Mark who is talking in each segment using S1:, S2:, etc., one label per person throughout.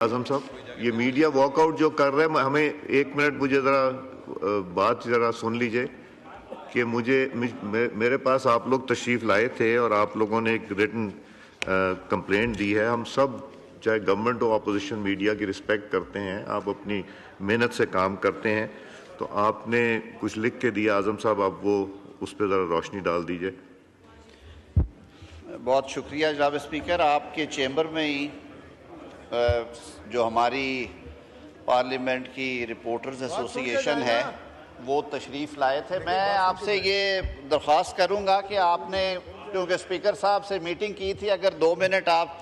S1: आजम साहब, ये media walkout जो कर रहे हैं, हमें 1 मिनट मुझे बात ज़रा सुन लीजिए कि मेरे पास आप लोग तशरीफ़ लाए थे और आप लोगों ने एक रिटन कंप्लेंट दी है। हम सब चाहे गवर्नमेंट हो अपोजिशन मीडिया की रिस्पेक्ट करते हैं, आप अपनी मेहनत से काम करते हैं, तो आपने कुछ लिख के दिया आजम साहब, आप वो उस पर ज़रा रोशनी डाल दीजिए।
S2: बहुत शुक्रिया जनाब स्पीकर। आपके चेंबर में ही जो हमारी पार्लियामेंट की रिपोर्टर्स एसोसिएशन है वो तशरीफ़ लाए थे। मैं आपसे ये दरख्वास्त करूँगा कि आपने, क्योंकि स्पीकर साहब से मीटिंग की थी, अगर 2 मिनट आप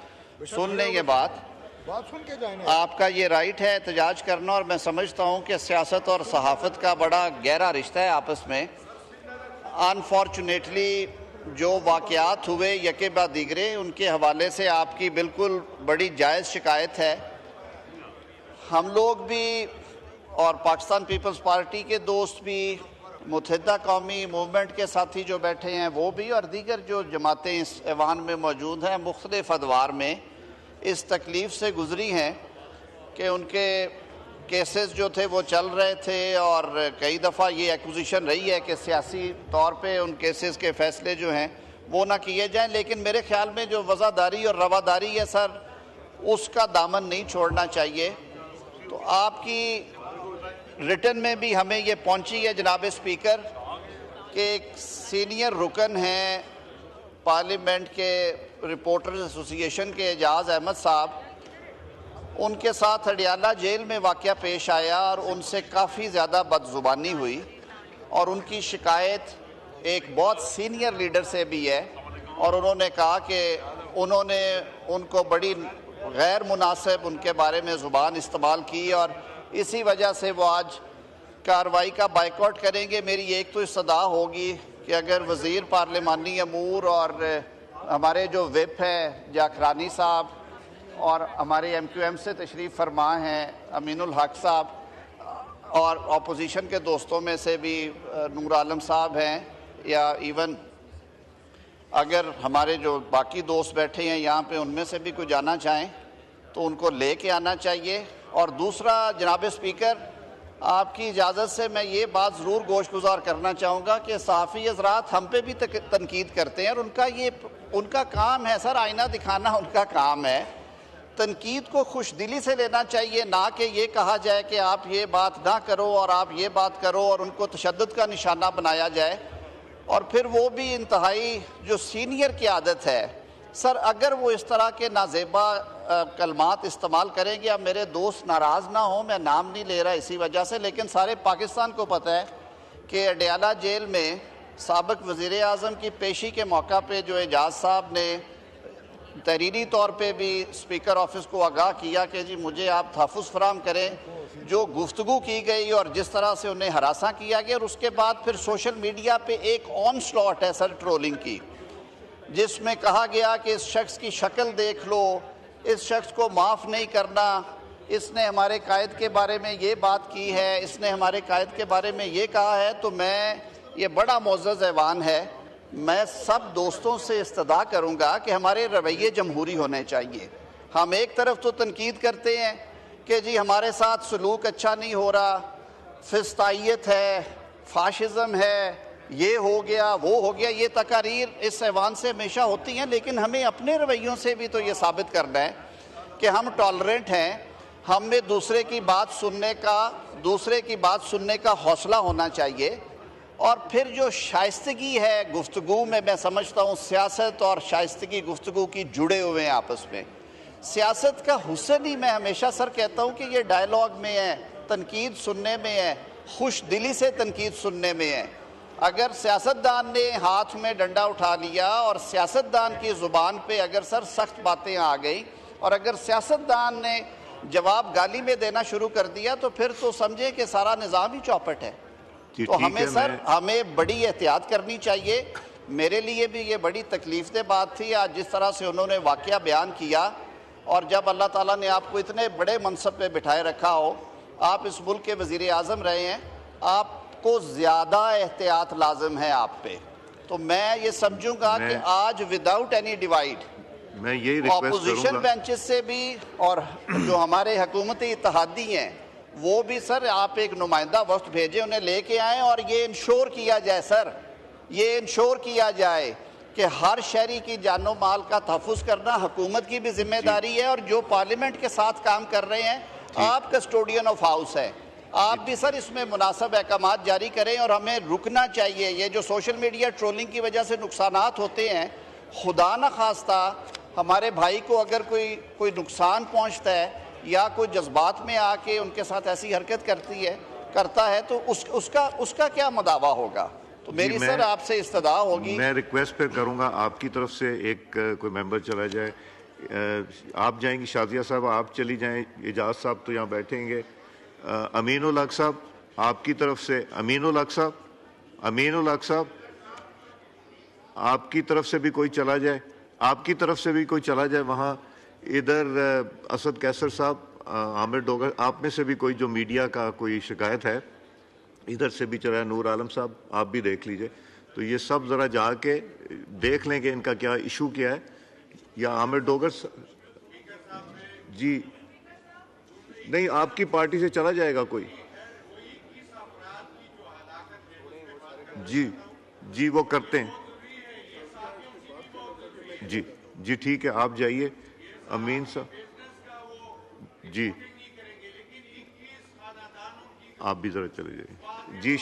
S2: सुन लें ये बात सुन के जाएं। आपका ये राइट है एहतजाज करना, और मैं समझता हूँ कि सियासत और सहाफ़त का बड़ा गहरा रिश्ता है आपस में। अनफॉर्चुनेटली जो वाक़यात हुए यके बाद दीगरे, उनके हवाले से आपकी बिल्कुल बड़ी जायज़ शिकायत है। हम लोग भी और पाकिस्तान पीपल्स पार्टी के दोस्त भी, मुत्तहिदा कौमी मूवमेंट के साथी जो बैठे हैं वो भी, और दीगर जो जमातें इस ऐवान में मौजूद हैं, मुख्तलिफ अदवार में इस तकलीफ़ से गुज़री हैं कि उनके केसेस जो थे वो चल रहे थे, और कई दफ़ा ये एक्विजिशन रही है कि सियासी तौर पे उन केसेस के फ़ैसले जो हैं वो ना किए जाएं। लेकिन मेरे ख़्याल में जो वज़ादारी और रवादारी है सर, उसका दामन नहीं छोड़ना चाहिए। तो आपकी रिटन में भी हमें ये पहुंची है जनाब स्पीकर कि एक सीनियर रुकन हैं पार्लियामेंट के रिपोर्टर्स एसोसिएशन के एजाज़ अहमद साहब, उनके साथ अडियाला जेल में वाक़या पेश आया और उनसे काफ़ी ज़्यादा बदज़ुबानी हुई, और उनकी शिकायत एक बहुत सीनियर लीडर से भी है, और उन्होंने कहा कि उन्होंने उनको बड़ी गैर मुनासिब उनके बारे में ज़ुबान इस्तेमाल की, और इसी वजह से वो आज कार्रवाई का बाइकआउट करेंगे। मेरी एक तो इस्तदा होगी कि अगर वज़ीर पार्लिमानी अमूर और हमारे जो विप हैं जाखरानी साहब और हमारे MQM से तशरीफ़ फरमा हैं अमीनुल हक साहब, और अपोजिशन के दोस्तों में से भी नूर आलम साहब हैं, या इवन अगर हमारे जो बाकी दोस्त बैठे हैं यहाँ पे उनमें से भी कोई जाना चाहें तो उनको ले के आना चाहिए। और दूसरा जनाब स्पीकर, आपकी इजाज़त से मैं ये बात ज़रूर गोशगुजार करना चाहूँगा कि सहाफ़ी हज़रात हम पे भी तनकीद करते हैं, और उनका काम है सर, आईना दिखाना उनका काम है। तनकीद को खुश दिली से लेना चाहिए, ना कि ये कहा जाए कि आप ये बात ना करो और आप ये बात करो, और उनको तशद्दुद का निशाना बनाया जाए। और फिर वो भी इंतहाई जो सीनियर की आदत है सर, अगर वो इस तरह के नाजेबा कलमात इस्तेमाल करेंगे, अब मेरे दोस्त नाराज़ ना हो, मैं नाम नहीं ले रहा इसी वजह से, लेकिन सारे पाकिस्तान को पता है कि अडियाला जेल में साबिक़ वज़ीर आज़म की पेशी के मौका पे जो एजाज साहब ने तहरीरी तौर पे भी स्पीकर ऑफिस को आगाह किया कि जी मुझे आप तहफ़्फ़ुज़ फराहम करें, जो गुफ्तगू की गई और जिस तरह से उन्हें हरासा किया गया, और उसके बाद फिर सोशल मीडिया पे एक ऑन स्लॉट है सर ट्रोलिंग की, जिसमें कहा गया कि इस शख्स की शक्ल देख लो, इस शख्स को माफ़ नहीं करना, इसने हमारे कायद के बारे में ये बात की है, इसने हमारे कायद के बारे में ये कहा है। तो मैं, ये बड़ा मोअज़्ज़ज़ ऐवान है, मैं सब दोस्तों से इस्तदा करूँगा कि हमारे रवैये जमहूरी होने चाहिए। हम एक तरफ तो तनकीद करते हैं कि जी हमारे साथ सलूक अच्छा नहीं हो रहा, फिस्तायत है, फाशिज़म है, ये हो गया वो हो गया, ये तकारीर इस ऐवान से हमेशा होती हैं, लेकिन हमें अपने रवैयों से भी तो ये साबित करना है कि हम टॉलरेंट हैं, हमें दूसरे की बात सुनने का हौसला होना चाहिए। और फिर जो शाइस्तगी है गुफ्तगू में, मैं समझता हूँ सियासत और शाइस्तगी गुफ्तगू की जुड़े हुए हैं आपस में। सियासत का हुस्न ही मैं हमेशा सर कहता हूँ कि ये डायलॉग में है, तनकीद सुनने में है, खुश दिली से तनकीद सुनने में है। अगर सियासतदान ने हाथ में डंडा उठा लिया और सियासतदान की ज़ुबान पे अगर सर सख्त बातें आ गई, और अगर सियासतदान ने जवाब गाली में देना शुरू कर दिया, तो फिर तो समझे कि सारा निज़ाम ही चौपट है। तो हमें सर हमें बड़ी एहतियात करनी चाहिए। मेरे लिए भी ये बड़ी तकलीफ़देह बात थी आज जिस तरह से उन्होंने वाक़या बयान किया, और जब अल्लाह ताला ने आपको इतने बड़े मनसब पे बिठाए रखा हो, आप इस मुल्क के वज़ीर आज़म रहे हैं, आपको ज़्यादा एहतियात लाजम है आप पे। तो मैं ये समझूंगा कि आज विदाउट एनी डिवाइड
S1: मैं यही रिक्वेस्ट
S2: ऑपोजिशन
S1: करूंगा।
S2: बेंचेस से भी और जो हमारे हुकूमती इत्तेहादी हैं वो भी सर आप एक नुमाइंदा वक्त भेजें, उन्हें लेके आएँ और ये इंश्योर किया जाए सर, ये इंश्योर किया जाए कि हर शहरी की जानो माल का तहफ़्फ़ुज़ करना हुकूमत की भी जिम्मेदारी है, और जो पार्लियामेंट के साथ काम कर रहे हैं, आप कस्टोडियन ऑफ हाउस है, आप भी सर इसमें मुनासिब अहकामात जारी करें। और हमें रुकना चाहिए, ये जो सोशल मीडिया ट्रोलिंग की वजह से नुकसानात होते हैं, खुदा न खास्ता हमारे भाई को अगर कोई नुकसान पहुंचता है या कोई जज्बात में आके उनके साथ ऐसी हरकत करता है तो उसका क्या मुदावा होगा। तो मेरी सर आपसे इस्तदा होगी,
S1: मैं रिक्वेस्ट फिर करूंगा आपकी तरफ से एक कोई मेंबर चला जाए। आप जाएंगी शाजिया साहब, आप चली जाएं, एजाज साहब तो यहाँ बैठेंगे, अमीन उल हक साहब आपकी तरफ से, अमीन उल हक साहब आपकी तरफ से भी कोई चला जाए, आपकी तरफ से भी कोई चला जाए वहाँ। इधर असद कैसर साहब, आमिर डोगर, आप में से भी कोई जो मीडिया का कोई शिकायत है इधर से भी चला है, नूर आलम साहब आप भी देख लीजिए। तो ये सब ज़रा जाके देख लेंगे इनका क्या इशू क्या है। या आमिर डोगर जी, नहीं आपकी पार्टी से चला जाएगा कोई, जी वो करते हैं जी ठीक है, आप जाइए अमीन साहब जी, आप भी ज़रा चले जाइए जी।